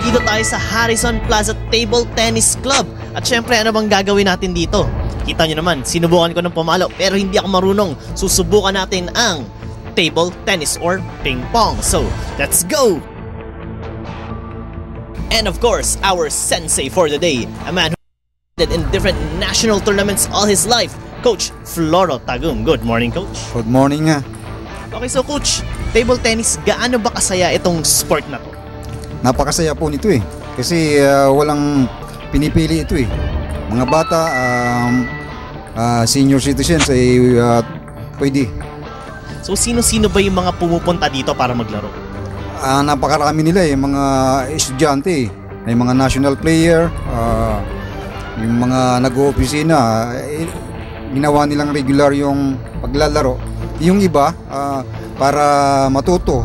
Dito tayo sa Harrison Plaza Table Tennis Club. At syempre, ano bang gagawin natin dito? Kita nyo naman, sinubukan ko ng pumalo pero hindi ako marunong. Susubukan natin ang table tennis or ping pong. So, let's go! And of course, our sensei for the day, a man who competed in different national tournaments all his life, Coach Floro Tagum. Good morning, Coach. Good morning nga. Okay, so Coach, table tennis, gaano ba kasaya itong sport na to? Napakasaya po nito eh. Kasi walang pinipili ito eh. Mga bata, senior citizens ay pwede. So sino-sino ba yung mga pumupunta dito para maglaro? Napakarami nila eh, mga estudyante eh. May mga national player, yung mga nag-oopisina, ginawa nilang regular yung paglalaro. Yung iba, para matuto.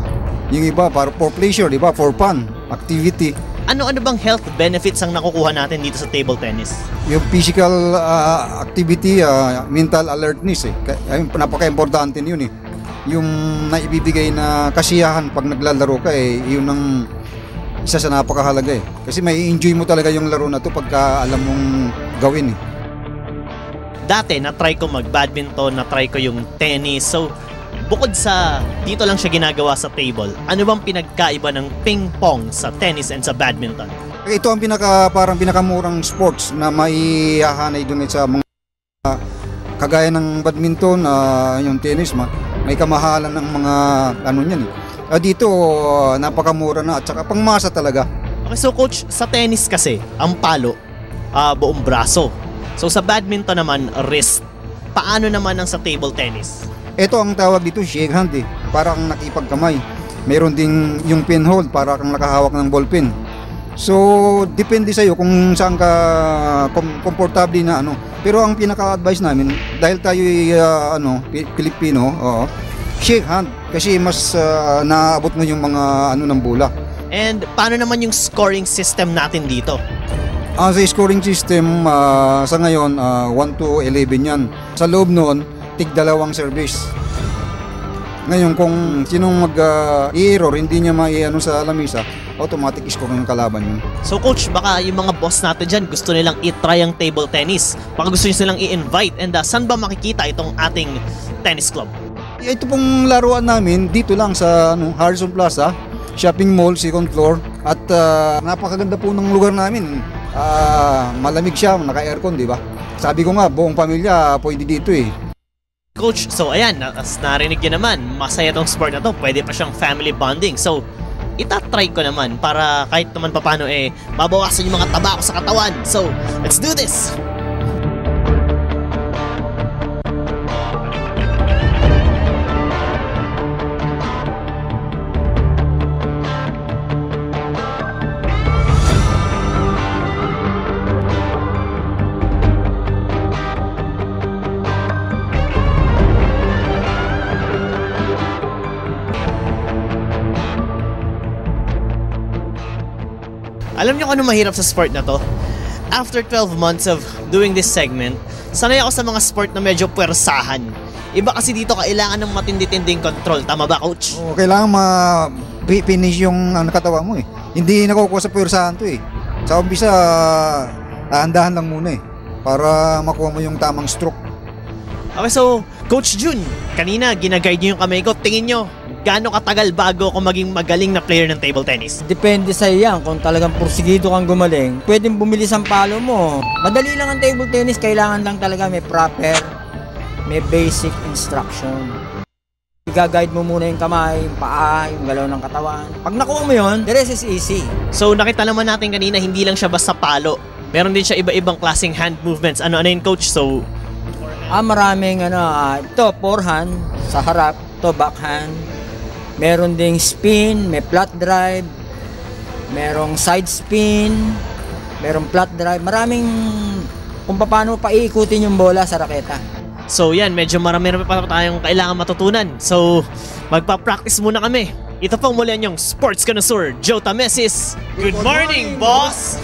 Yung iba, para for pleasure, di ba? For fun, activity. Ano-ano bang health benefits ang nakukuha natin dito sa table tennis? Yung physical activity, mental alertness eh. Napaka-importante yun eh. Yung naibibigay na kasiyahan pag naglalaro ka eh, yun ang isa sa napakahalaga eh. Kasi may enjoy mo talaga yung laro na to pagka alam mong gawin eh. Dati, na-try ko mag-badminton, na-try ko yung tennis. So, bukod sa dito lang siya ginagawa sa table, ano bang pinagkaiba ng ping pong sa tennis and sa badminton? Ito ang parang pinakamurang sports na maihahanay doon sa mga kagaya ng badminton, yung tennis, may kamahalan ng mga ano niyan eh. Dito napakamura na at saka pangmasa talaga. Okay, so Coach, sa tennis kasi, ang palo, buong braso. So sa badminton naman, wrist. Paano naman ang sa table tennis? Ito ang tawag dito, shake hand eh. Para kang nakipagkamay. Meron ding yung pin hold, para kang nakahawak ng ballpen. So, depende sa'yo kung saan ka komportable na ano. Pero ang pinaka-advice namin, dahil tayo Pilipino, shake hand. Kasi mas naaabot mo yung mga ano ng bola. And paano naman yung scoring system natin dito? Sa scoring system, sa ngayon, 1 to 11 yan. Sa loob noon, tig-2 service. Ngayon, kung sinong mag-i-error, hindi niya mai-ano sa lamisa, automatic score ng kalaban yun. So Coach, baka yung mga boss natin dyan gusto nilang i-try ang table tennis. Baka gusto nilang i-invite. And saan ba makikita itong ating tennis club? Ito pong laruan namin, dito lang sa Harrison Plaza, shopping mall, second floor. At napakaganda po ng lugar namin. Malamig siya, naka-aircon, di ba? Sabi ko nga, buong pamilya pwede dito eh. Coach, so ayan, as narinig nyo naman, masaya tong sport na to, pwede pa siyang family bonding. So, itatry ko naman para kahit naman papano mabawasan yung mga taba ko sa katawan. So, let's do this! Alam niyo kung ano mahirap sa sport na to? After 12 months of doing this segment, sanay ako sa mga sport na medyo puwersahan. Iba kasi dito kailangan ng matindi-tinding control. Tama ba, Coach? Kailangan ma-finish yung katawan mo eh. Hindi nakukuha sa puwersahan to eh. Sa umpisa, dahan-dahan lang muna eh. Para makuha mo yung tamang stroke. Okay, so, Coach Jun, kanina ginaguide niyo yung kamay ko. Tingin niyo, gaano katagal bago ako maging magaling na player ng table tennis? Depende sa yan. Kung talagang porsigido kang gumaling, pwedeng bumilis ang palo mo. Madali lang ang table tennis. Kailangan lang talaga may basic instruction. I-guide mo muna yung kamay, yung paa, yung galaw ng katawan. Pag nakuha mo yun, the rest is easy. So nakita naman natin kanina, hindi lang siya basta palo. Meron din siya iba-ibang klaseng hand movements. Ano yun, Coach? So, maraming ito, forehand sa harap, ito backhand. Meron ding spin, may flat drive, merong side spin, merong flat drive. Maraming kung paano paiikutin yung bola sa raketa. So yan, medyo marami pa tayong kailangan matutunan. So, magpa-practice muna kami. Ito pong muli yung sports connoisseur, Joe Tamesis. Good morning, boss!